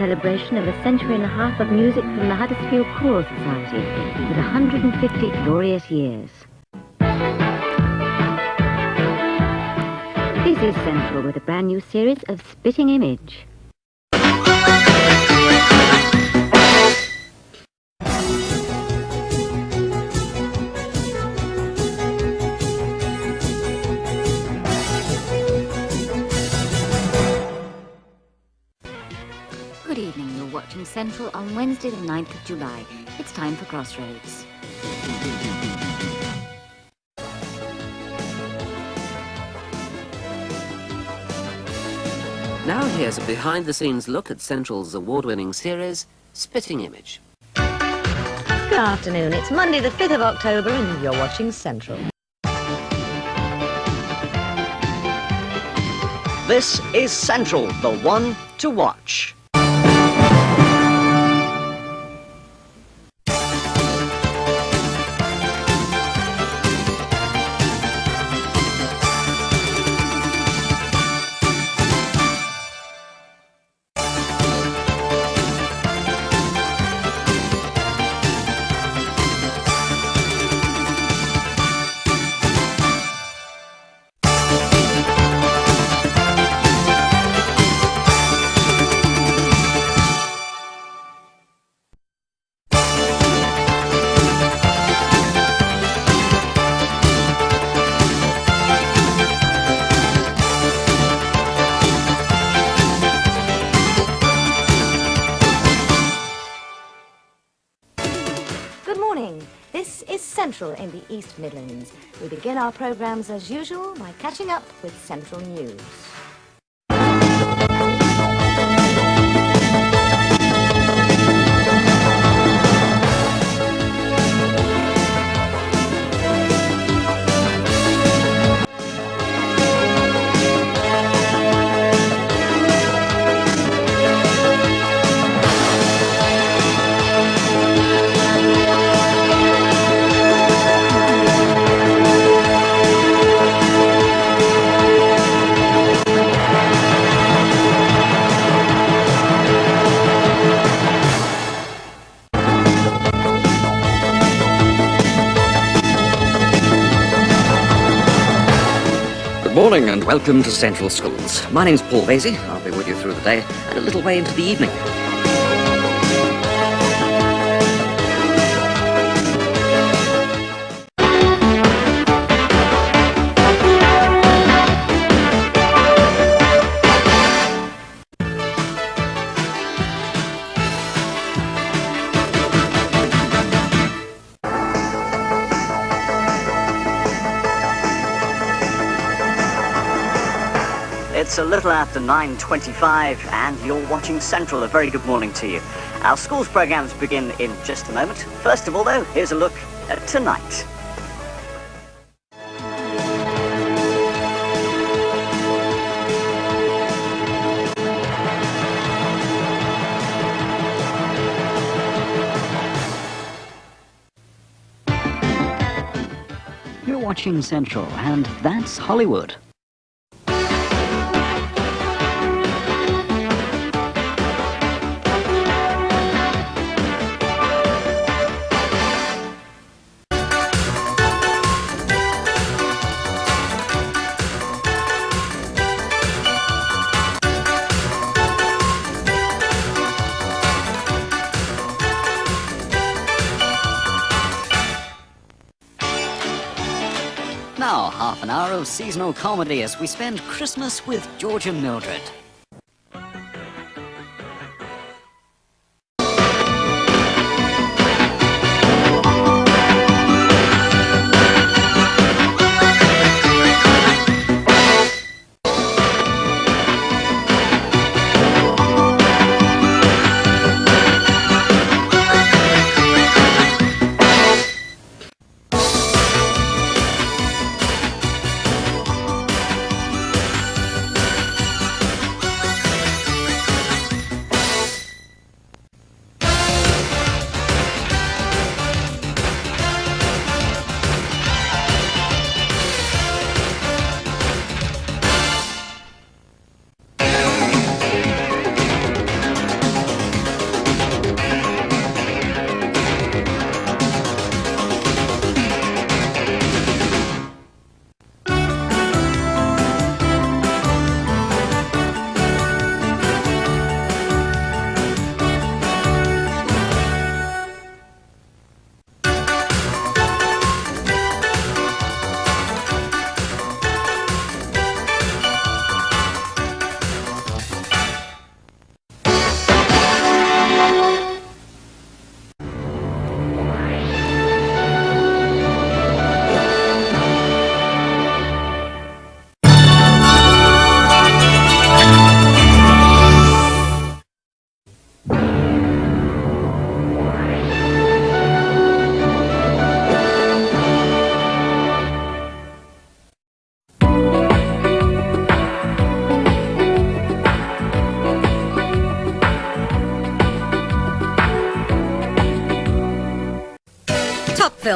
celebration of a century and a half of music from the Huddersfield Choral Society with 150 glorious years. This is Central with a brand new series of Spitting Image. Good evening, you're watching Central on Wednesday the 9th of July. It's time for Crossroads. Now here's a behind-the-scenes look at Central's award-winning series, Spitting Image. Good afternoon, it's Monday the 5th of October and you're watching Central. This is Central, the one to watch. This is Central in the East Midlands. We begin our programmes as usual by catching up with Central News. Good morning and welcome to Central Schools. My name's Paul Vasey. I'll be with you through the day and a little way into the evening. It's a little after 9:25 and you're watching Central. A very good morning to you. Our schools programmes begin in just a moment. First of all though, here's a look at tonight. You're watching Central and that's Hollywood. Now, half an hour of seasonal comedy as we spend Christmas with George and Mildred.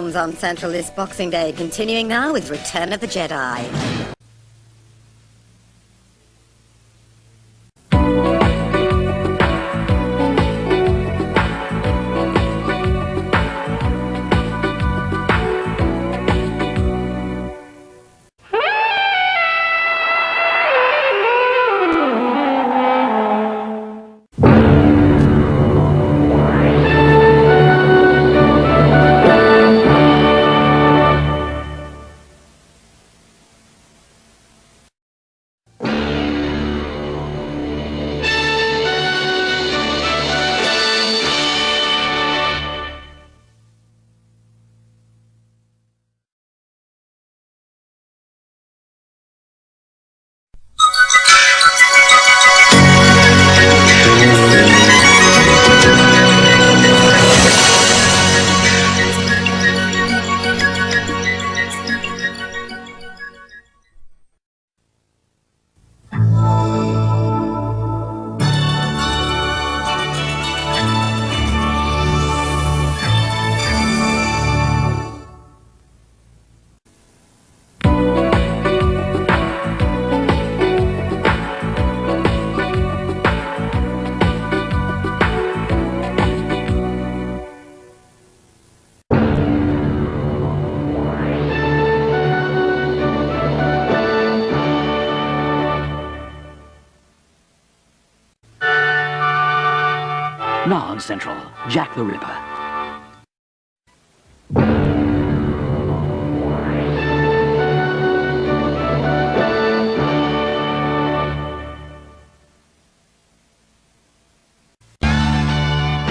films on Central this Boxing Day, continuing now with Return of the Jedi. Now on Central, Jack the Ripper.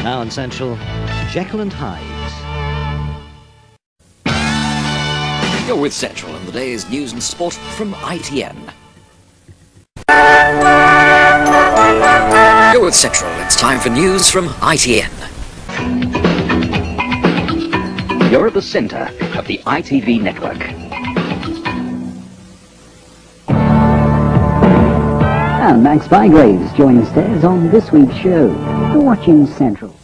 Now on Central, Jekyll and Hyde. You're with Central and the day's news and sport from ITN. You're with Central. It's time for news from ITN. You're at the center of the ITV network. And Max Bygraves joins us on this week's show. You're watching Central.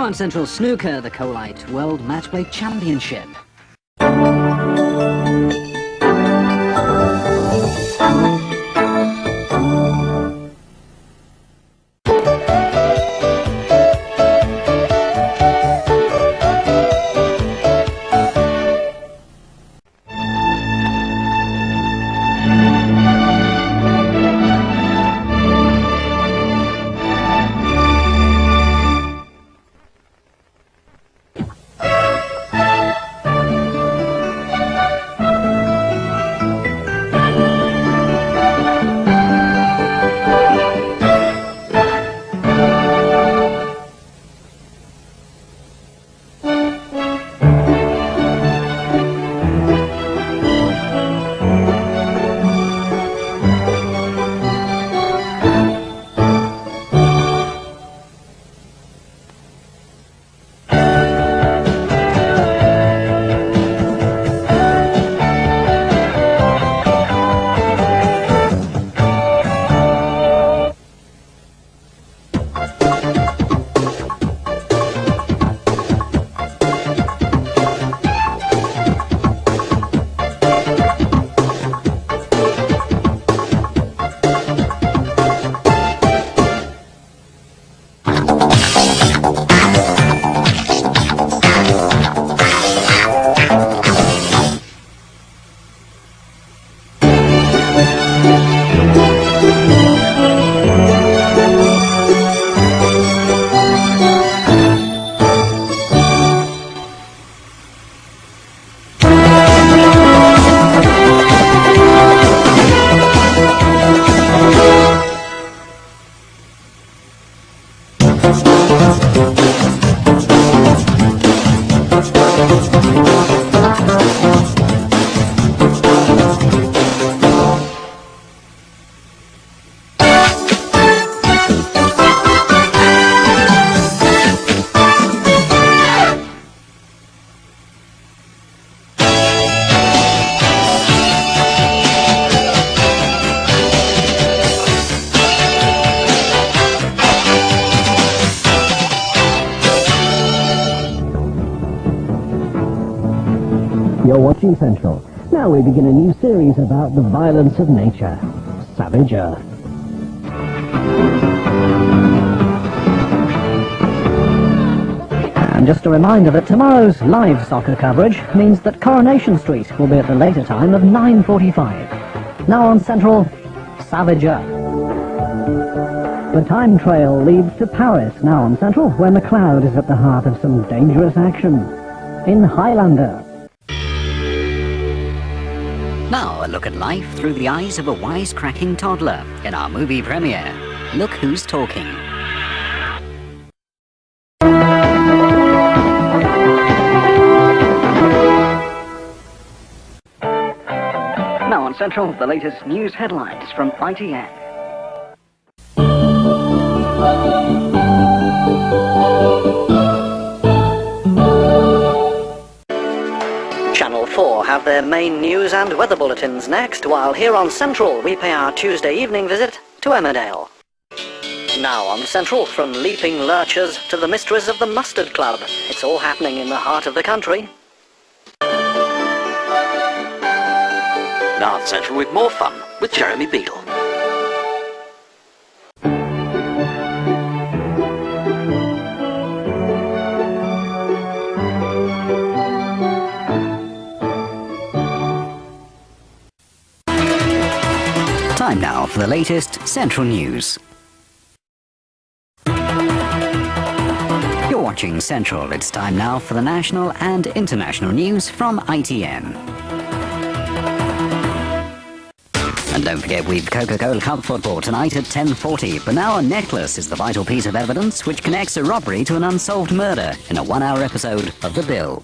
Now on Central Snooker, the Colite World Matchplay Championship. You're watching Central. Now we begin a new series about the violence of nature. Savage Earth. And just a reminder that tomorrow's live soccer coverage means that Coronation Street will be at the later time of 9:45. Now on Central, Savage Earth. The time trail leads to Paris now on Central, when the cloud is at the heart of some dangerous action. In Highlander. Now a look at life through the eyes of a wisecracking toddler in our movie premiere. Look Who's Talking. Now on Central, the latest news headlines from ITN. Channel 4 have their main news and weather bulletins next, while here on Central we pay our Tuesday evening visit to Emmerdale. Now on Central, from leaping lurchers to the mysteries of the Mustard Club, it's all happening in the heart of the country. Now on Central with more fun with Jeremy Beadle. Time now for the latest Central News. You're watching Central. It's time now for the national and international news from ITN. And don't forget, we've Coca-Cola Cup football tonight at 10:40. But now a necklace is the vital piece of evidence which connects a robbery to an unsolved murder in a one-hour episode of The Bill.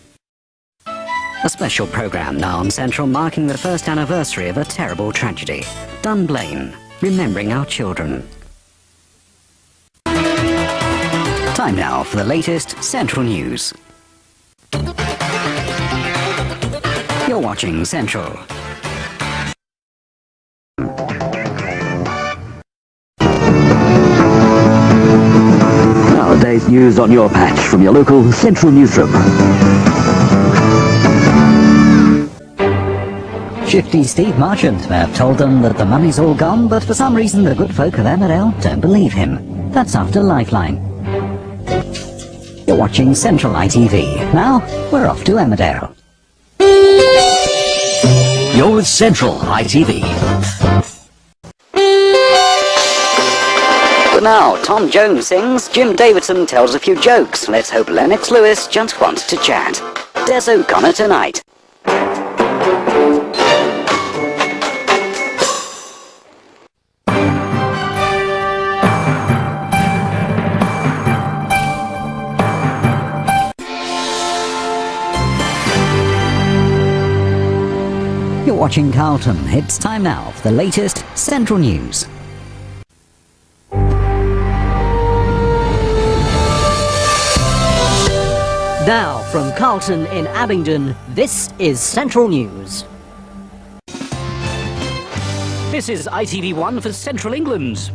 A special programme now on Central marking the first anniversary of a terrible tragedy. Dunblane, remembering our children. Time now for the latest Central News. You're watching Central. Nowadays news on your patch from your local Central newsroom. Shifty Steve Marchant may have told them that the money's all gone, but for some reason the good folk of Emmerdale don't believe him. That's after Lifeline. You're watching Central ITV. Now, we're off to Emmerdale. You're with Central ITV. But now, Tom Jones sings, Jim Davidson tells a few jokes. Let's hope Lennox Lewis just wants to chat. Des O'Connor tonight. You're watching Carlton. It's time now for the latest Central News. Now, from Carlton in Abingdon, this is Central News. This is ITV1 for Central England.